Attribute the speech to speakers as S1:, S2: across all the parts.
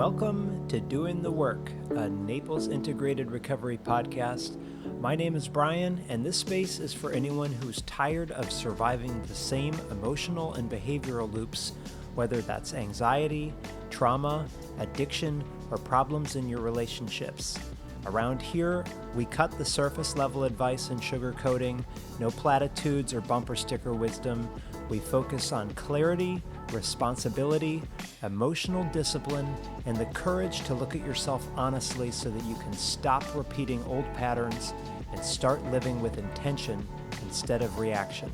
S1: Welcome to Doing the Work, a Naples Integrated Recovery podcast. My name is Brian, and this space is for anyone who's tired of surviving the same emotional and behavioral loops, whether that's anxiety, trauma, addiction, or problems in your relationships. Around here, we cut the surface level advice and sugarcoating, no platitudes or bumper sticker wisdom. We focus on clarity, responsibility, emotional discipline, and the courage to look at yourself honestly so that you can stop repeating old patterns and start living with intention instead of reaction.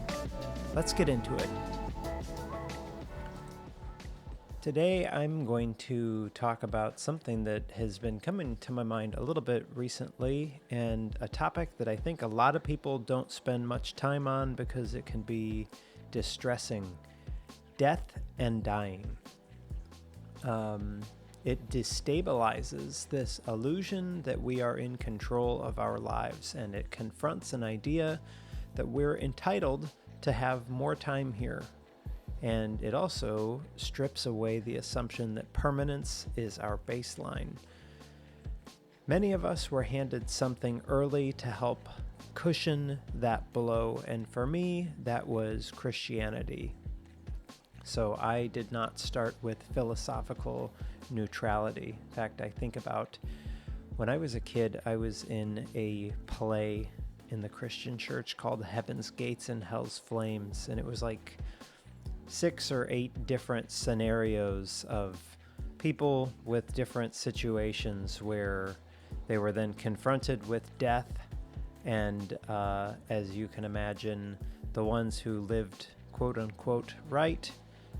S1: Let's get into it. Today, I'm going to talk about something that has been coming to my mind a little bit recently, and a topic that I think a lot of people don't spend much time on because it can be distressing: death and dying. It destabilizes this illusion that we are in control of our lives, and it confronts an idea that we're entitled to have more time here. And it also strips away the assumption that permanence is our baseline. Many of us were handed something early to help cushion that blow, and for me, that was Christianity. So I did not start with philosophical neutrality. In fact, I think about when I was a kid, I was in a play in the Christian church called Heaven's Gates and Hell's Flames, and it was like 6 or 8 different scenarios of people with different situations where they were then confronted with death. And as you can imagine, the ones who lived quote unquote right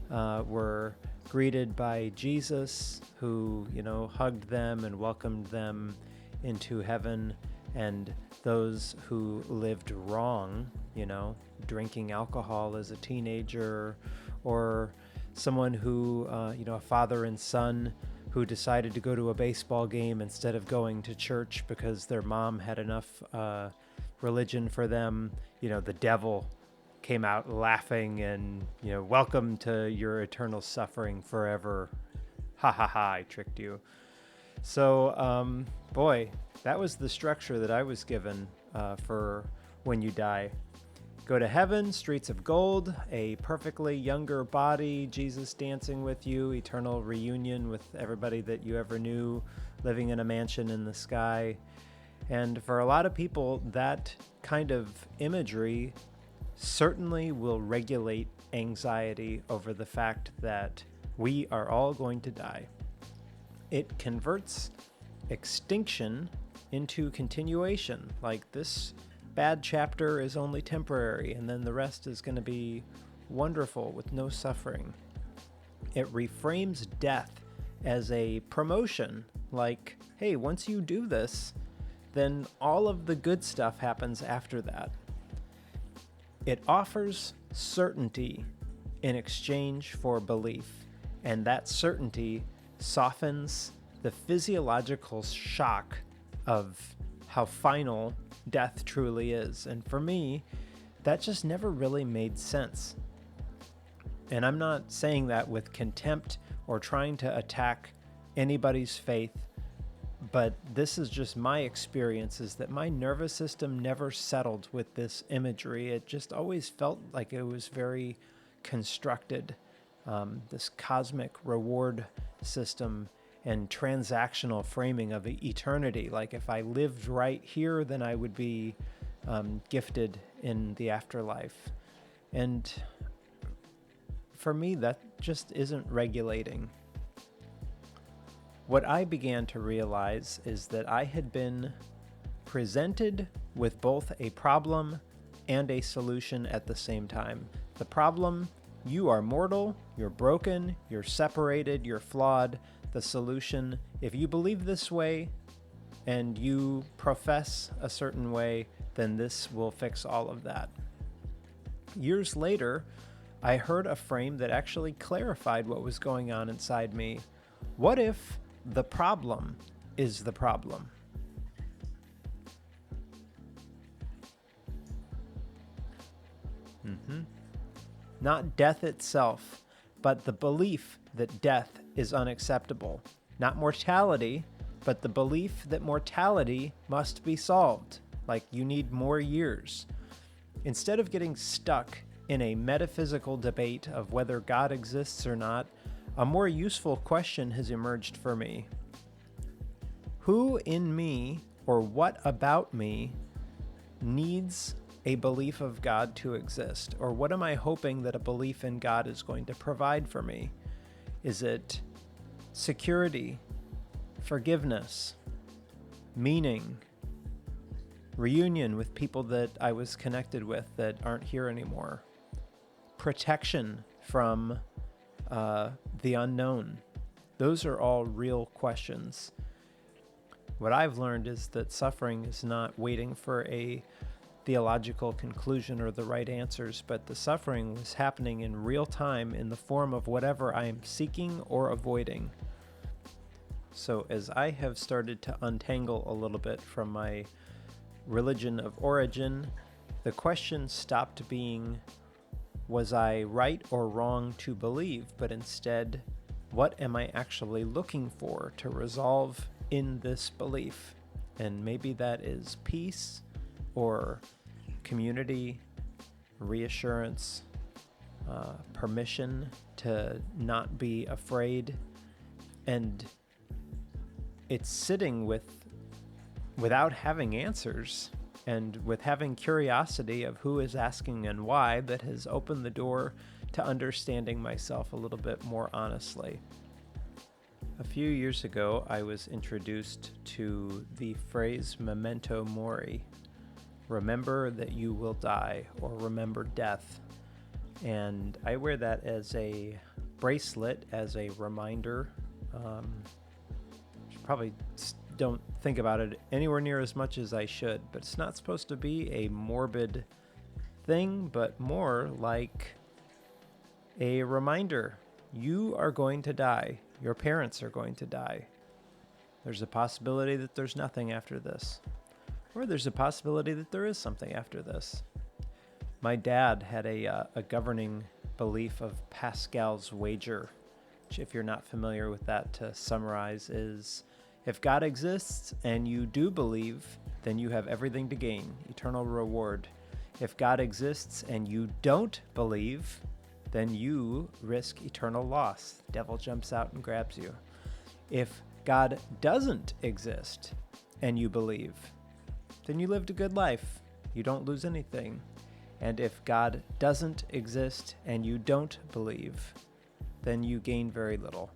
S1: were greeted by Jesus, who, hugged them and welcomed them into heaven. And those who lived wrong, drinking alcohol as a teenager, or someone who, a father and son who decided to go to a baseball game instead of going to church because their mom had enough religion for them. The devil came out laughing and, welcome to your eternal suffering forever. Ha ha ha, I tricked you. So, boy, that was the structure that I was given for when you die. Go to heaven, streets of gold, a perfectly younger body, Jesus dancing with you, eternal reunion with everybody that you ever knew, living in a mansion in the sky. And for a lot of people, that kind of imagery certainly will regulate anxiety over the fact that we are all going to die. It converts extinction into continuation, like this bad chapter is only temporary, and then the rest is going to be wonderful with no suffering. It reframes death as a promotion, like, hey, once you do this, then all of the good stuff happens after that. It offers certainty in exchange for belief, and that certainty softens the physiological shock of how final death truly is. And for me, that just never really made sense. And I'm not saying that with contempt or trying to attack anybody's faith, but this is just my experience, is that my nervous system never settled with this imagery. It just always felt like it was very constructed, this cosmic reward system and transactional framing of eternity. Like if I lived right here, then I would be gifted in the afterlife. And for me, that just isn't regulating. What I began to realize is that I had been presented with both a problem and a solution at the same time. The problem: you are mortal, you're broken, you're separated, you're flawed. The solution: if you believe this way and you profess a certain way, then this will fix all of that. Years later, I heard a frame that actually clarified what was going on inside me. What if the problem is the problem? Not death itself, but the belief that death is unacceptable. Not mortality, but the belief that mortality must be solved, like you need more years. Instead of getting stuck in a metaphysical debate of whether God exists or not, a more useful question has emerged for me. Who in me, or what about me, needs a belief of God to exist? Or what am I hoping that a belief in God is going to provide for me? Is it security, forgiveness, meaning, reunion with people that I was connected with that aren't here anymore, protection from the unknown? Those are all real questions. What I've learned is that suffering is not waiting for a theological conclusion or the right answers, but the suffering was happening in real time in the form of whatever I am seeking or avoiding. So as I have started to untangle a little bit from my religion of origin, the question stopped being, was I right or wrong to believe, but instead, what am I actually looking for to resolve in this belief? And maybe that is peace or community, reassurance, permission to not be afraid. And it's sitting without having answers and with having curiosity of who is asking and why that has opened the door to understanding myself a little bit more honestly. A few years ago, I was introduced to the phrase memento mori, remember that you will die, or remember death. And I wear that as a bracelet, as a reminder. Probably don't think about it anywhere near as much as I should, but it's not supposed to be a morbid thing, but more like a reminder. You are going to die. Your parents are going to die. There's a possibility that there's nothing after this, or there's a possibility that there is something after this. My dad had a governing belief of Pascal's wager, which, if you're not familiar with that, to summarize, is if God exists and you do believe, then you have everything to gain, eternal reward. If God exists and you don't believe, then you risk eternal loss. The devil jumps out and grabs you. If God doesn't exist and you believe, then you lived a good life. You don't lose anything. And if God doesn't exist and you don't believe, then you gain very little.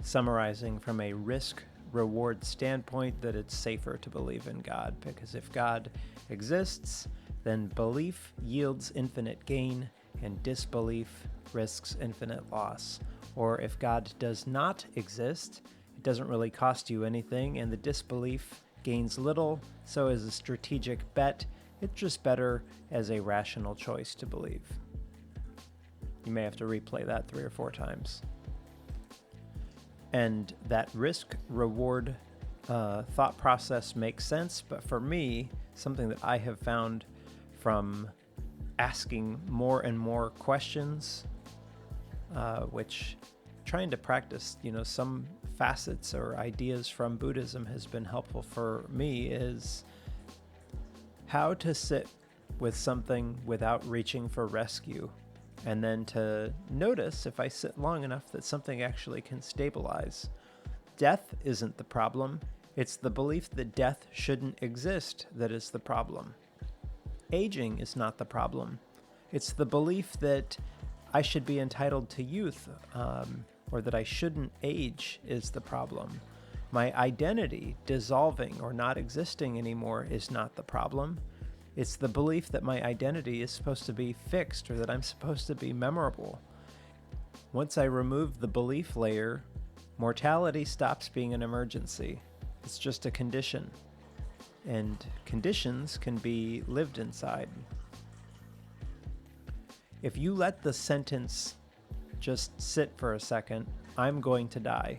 S1: Summarizing from a risk-reward standpoint, that it's safer to believe in God, because if God exists, then belief yields infinite gain and disbelief risks infinite loss. Or if God does not exist, it doesn't really cost you anything and the disbelief gains little, so as a strategic bet, it's just better as a rational choice to believe. You may have to replay that 3 or 4 times. And that risk-reward thought process makes sense, but for me, something that I have found from asking more and more questions, which trying to practice, some facets or ideas from Buddhism has been helpful for me, is how to sit with something without reaching for rescue. And then to notice, if I sit long enough, that something actually can stabilize. Death isn't the problem. It's the belief that death shouldn't exist that is the problem. Aging is not the problem. It's the belief that I should be entitled to youth, or that I shouldn't age is the problem. My identity dissolving or not existing anymore is not the problem. It's the belief that my identity is supposed to be fixed, or that I'm supposed to be memorable. Once I remove the belief layer, mortality stops being an emergency. It's just a condition. And conditions can be lived inside. If you let the sentence just sit for a second, I'm going to die,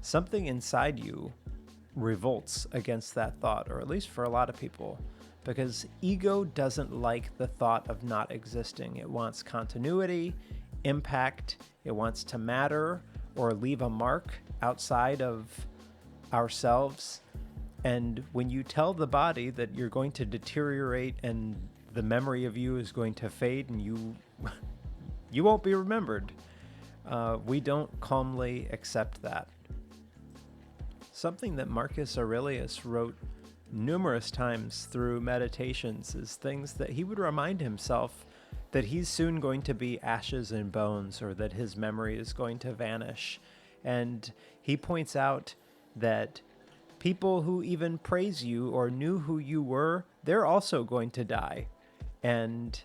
S1: something inside you revolts against that thought, or at least for a lot of people. Because ego doesn't like the thought of not existing. It wants continuity, impact, it wants to matter, or leave a mark outside of ourselves. And when you tell the body that you're going to deteriorate and the memory of you is going to fade and you won't be remembered, we don't calmly accept that. Something that Marcus Aurelius wrote numerous times through meditations is things that he would remind himself that he's soon going to be ashes and bones, or that his memory is going to vanish. And he points out that people who even praise you or knew who you were, they're also going to die. And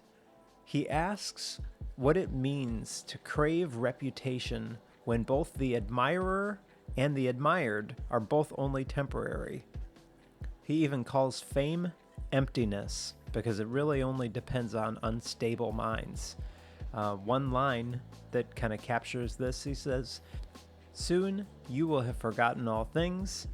S1: he asks what it means to crave reputation when both the admirer and the admired are both only temporary. He even calls fame emptiness, because it really only depends on unstable minds. One line that kind of captures this, he says, "Soon you will have forgotten all things,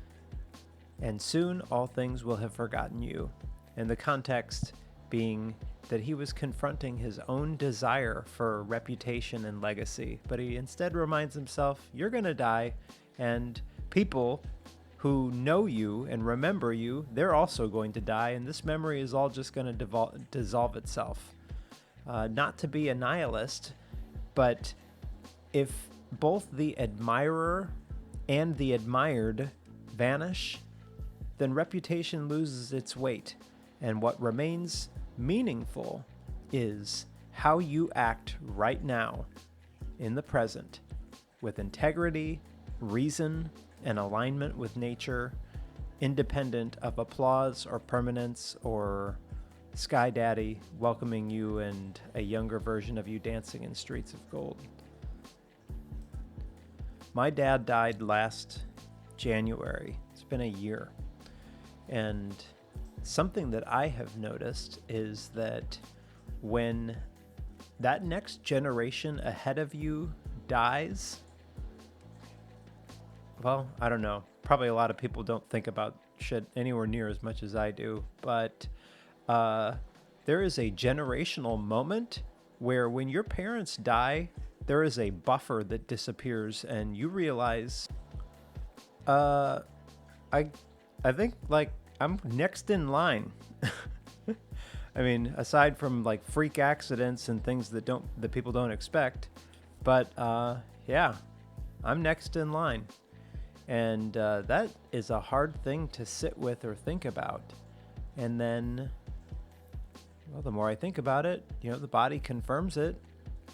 S1: and soon all things will have forgotten you." And the context being that he was confronting his own desire for reputation and legacy, but he instead reminds himself, you're going to die, and people who know you and remember you, they're also going to die, and this memory is all just going to dissolve itself. Not to be a nihilist, but if both the admirer and the admired vanish, then reputation loses its weight, and what remains meaningful is how you act right now in the present with integrity, reason, and alignment with nature, independent of applause or permanence or Sky Daddy welcoming you and a younger version of you dancing in streets of gold. My dad died last January. It's been a year. And something that I have noticed is that when that next generation ahead of you dies, well, I don't know. Probably a lot of people don't think about shit anywhere near as much as I do, but there is a generational moment where when your parents die, there is a buffer that disappears and you realize, I think like I'm next in line. I mean, aside from like freak accidents and things that people don't expect, but yeah, I'm next in line. And that is a hard thing to sit with or think about. And then, well, the more I think about it, the body confirms it.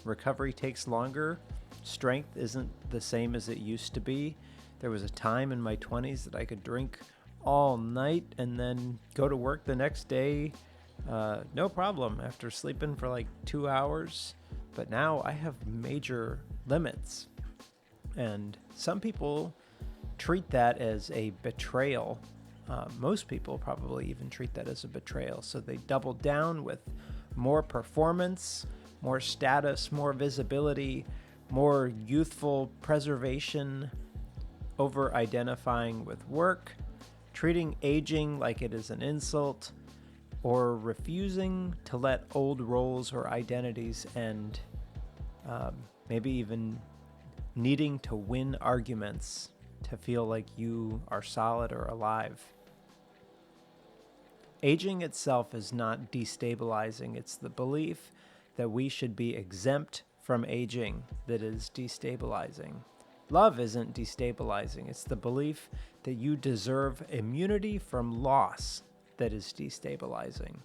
S1: Recovery takes longer. Strength isn't the same as it used to be. There was a time in my 20s that I could drink all night and then go to work the next day, no problem, after sleeping for like 2 hours. But now I have major limits. And some people treat that as a betrayal. Most people probably even treat that as a betrayal. So they double down with more performance, more status, more visibility, more youthful preservation, over identifying with work, treating aging like it is an insult, or refusing to let old roles or identities end, maybe even needing to win arguments to feel like you are solid or alive. Aging itself is not destabilizing. It's the belief that we should be exempt from aging that is destabilizing. Love isn't destabilizing. It's the belief that you deserve immunity from loss that is destabilizing.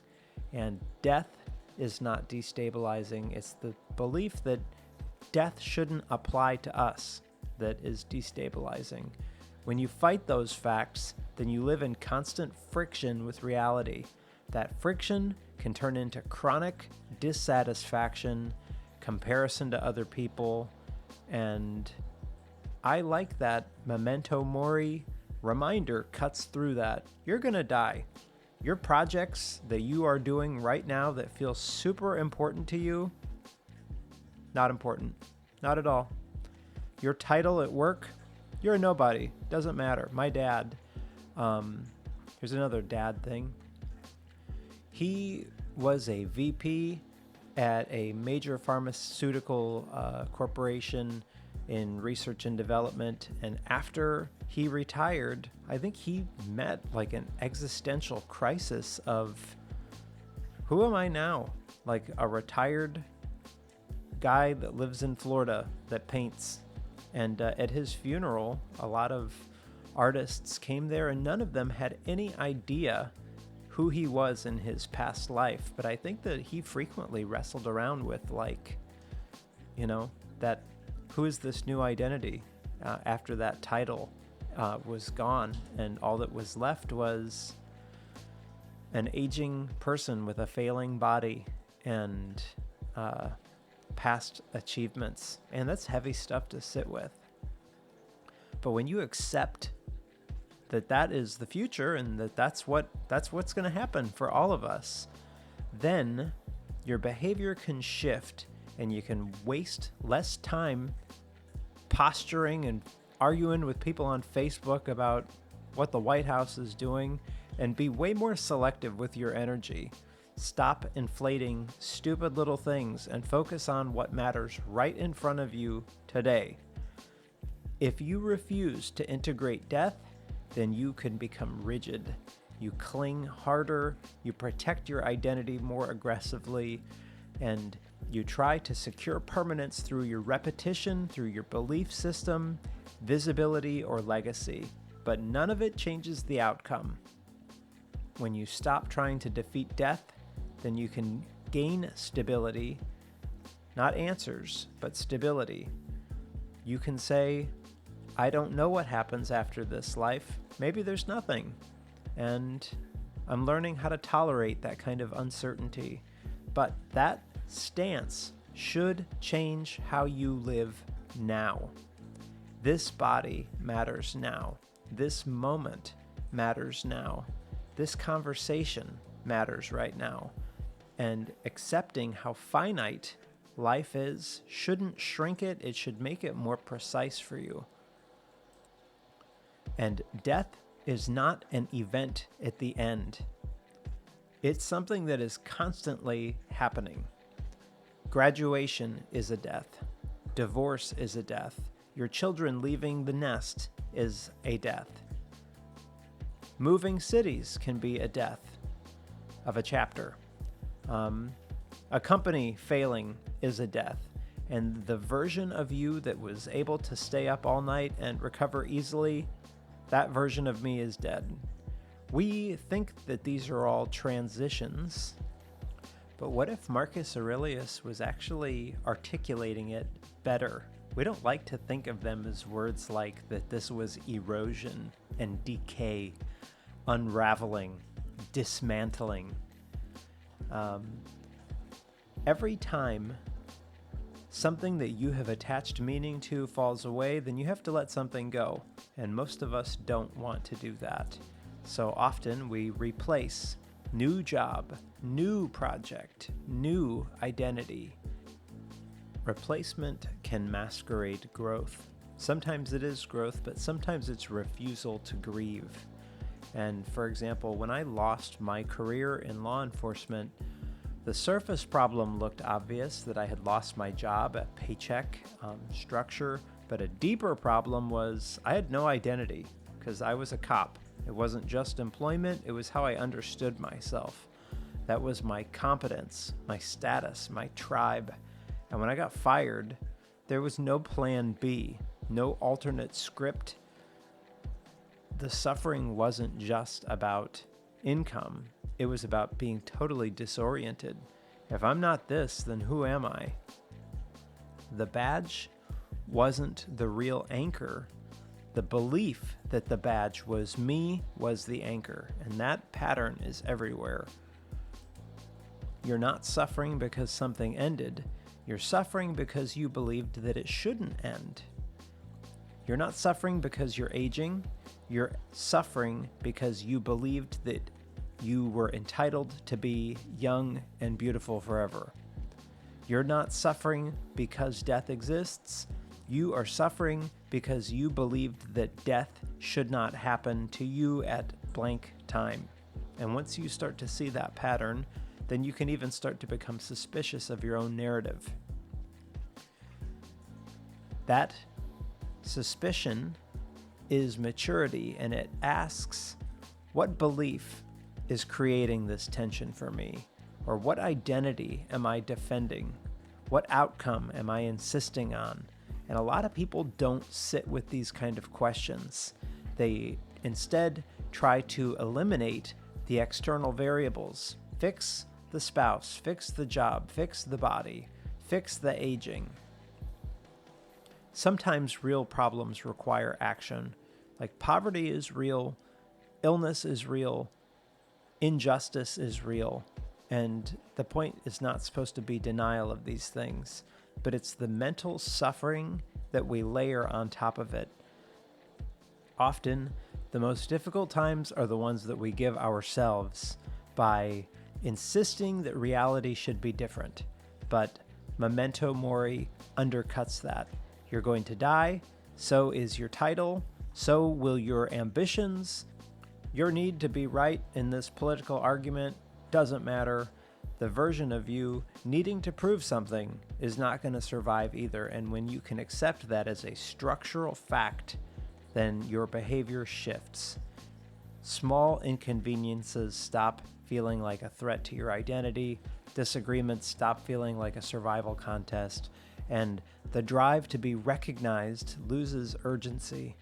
S1: And death is not destabilizing. It's the belief that death shouldn't apply to us that is destabilizing. When you fight those facts, then you live in constant friction with reality. That friction can turn into chronic dissatisfaction, comparison to other people, and I like that memento mori reminder cuts through that. You're gonna die. Your projects that you are doing right now that feel super important to you, not important. Not at all. Your title at work, you're a nobody. Doesn't matter. My dad, here's another dad thing. He was a VP at a major pharmaceutical corporation in research and development. And after he retired, I think he met like an existential crisis of, who am I now? Like a retired guy that lives in Florida that paints. And at his funeral, a lot of artists came there, and none of them had any idea who he was in his past life. But I think that he frequently wrestled around with, like, that who is this new identity after that title was gone, and all that was left was an aging person with a failing body and past achievements. And that's heavy stuff to sit with. But when you accept that is the future, and that's what's going to happen for all of us, then your behavior can shift, and you can waste less time posturing and arguing with people on Facebook about what the White House is doing, and be way more selective with your energy. Stop inflating stupid little things and focus on what matters right in front of you today. If you refuse to integrate death, then you can become rigid. You cling harder, you protect your identity more aggressively, and you try to secure permanence through your repetition, through your belief system, visibility, or legacy. But none of it changes the outcome. When you stop trying to defeat death, then you can gain stability, not answers, but stability. You can say, I don't know what happens after this life. Maybe there's nothing. And I'm learning how to tolerate that kind of uncertainty. But that stance should change how you live now. This body matters now. This moment matters now. This conversation matters right now. And accepting how finite life is shouldn't shrink it. It should make it more precise for you. And death is not an event at the end. It's something that is constantly happening. Graduation is a death. Divorce is a death. Your children leaving the nest is a death. Moving cities can be a death of a chapter. A company failing is a death. And the version of you that was able to stay up all night and recover easily, that version of me is dead. We think that these are all transitions, but what if Marcus Aurelius was actually articulating it better? We don't like to think of them as words like that this was erosion and decay, unraveling, dismantling. Every time something that you have attached meaning to falls away, then you have to let something go. And most of us don't want to do that. So often we replace new job, new project, new identity. Replacement can masquerade growth. Sometimes it is growth, but sometimes it's refusal to grieve. And for example, when I lost my career in law enforcement, the surface problem looked obvious, that I had lost my job, a paycheck structure, but a deeper problem was I had no identity because I was a cop. It wasn't just employment, it was how I understood myself. That was my competence, my status, my tribe. And when I got fired, there was no plan B, no alternate script. The suffering wasn't just about income. It was about being totally disoriented. If I'm not this, then who am I? The badge wasn't the real anchor. The belief that the badge was me was the anchor, and that pattern is everywhere. You're not suffering because something ended. You're suffering because you believed that it shouldn't end. You're not suffering because you're aging. You're suffering because you believed that you were entitled to be young and beautiful forever. You're not suffering because death exists. You are suffering because you believed that death should not happen to you at blank time. And once you start to see that pattern, then you can even start to become suspicious of your own narrative. That Suspicion is maturity, and it asks, what belief is creating this tension for me? Or what identity am I defending? What outcome am I insisting on? And a lot of people don't sit with these kind of questions. They instead try to eliminate the external variables. Fix the spouse, fix the job, fix the body, fix the aging. Sometimes real problems require action. Like poverty is real, illness is real, injustice is real. And the point is not supposed to be denial of these things, but it's the mental suffering that we layer on top of it. Often, the most difficult times are the ones that we give ourselves by insisting that reality should be different. But memento mori undercuts that. You're going to die, so is your title, so will your ambitions. Your need to be right in this political argument doesn't matter. The version of you needing to prove something is not going to survive either. And when you can accept that as a structural fact, then your behavior shifts. Small inconveniences stop feeling like a threat to your identity. Disagreements stop feeling like a survival contest. And the drive to be recognized loses urgency.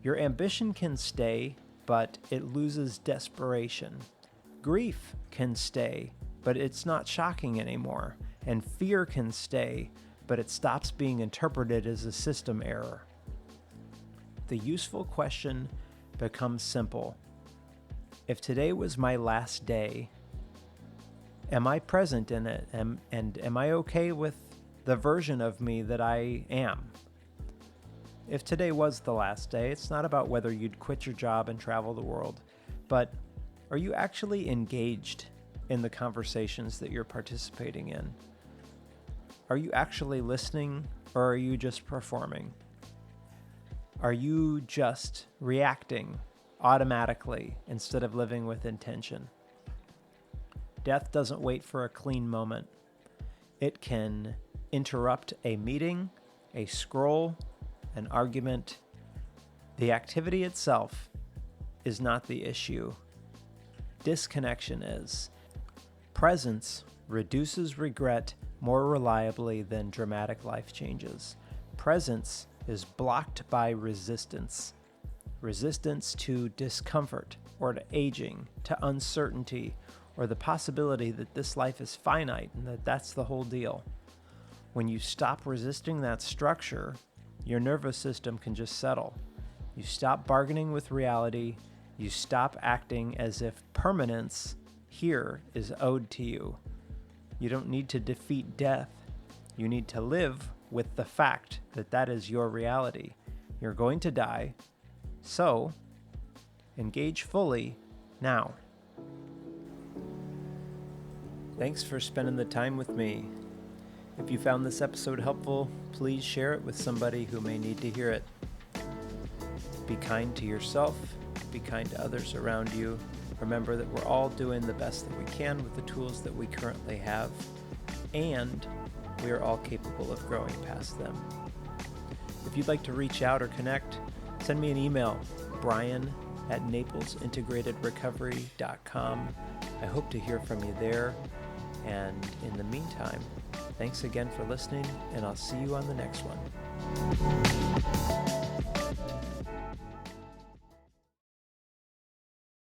S1: Your ambition can stay, but it loses desperation. Grief can stay, but it's not shocking anymore. And fear can stay, but it stops being interpreted as a system error. The useful question becomes simple. If today was my last day, am I present in it? And am I okay with the version of me that I am? If today was the last day, it's not about whether you'd quit your job and travel the world, but are you actually engaged in the conversations that you're participating in? Are you actually listening, or are you just performing? Are you just reacting automatically instead of living with intention? Death doesn't wait for a clean moment. It can interrupt a meeting, a scroll, an argument. The activity itself is not the issue. Disconnection is. Presence reduces regret more reliably than dramatic life changes. Presence is blocked by resistance. Resistance to discomfort, or to aging, to uncertainty, or the possibility that this life is finite and that that's the whole deal. When you stop resisting that structure, your nervous system can just settle. You stop bargaining with reality. You stop acting as if permanence here is owed to you. You don't need to defeat death. You need to live with the fact that that is your reality. You're going to die, so engage fully now. Thanks for spending the time with me. If you found this episode helpful, please share it with somebody who may need to hear it. Be kind to yourself, be kind to others around you. Remember that we're all doing the best that we can with the tools that we currently have, and we are all capable of growing past them. If you'd like to reach out or connect, send me an email, brian@naplesintegratedrecovery.com. I hope to hear from you there. And in the meantime, thanks again for listening, and I'll see you on the next one.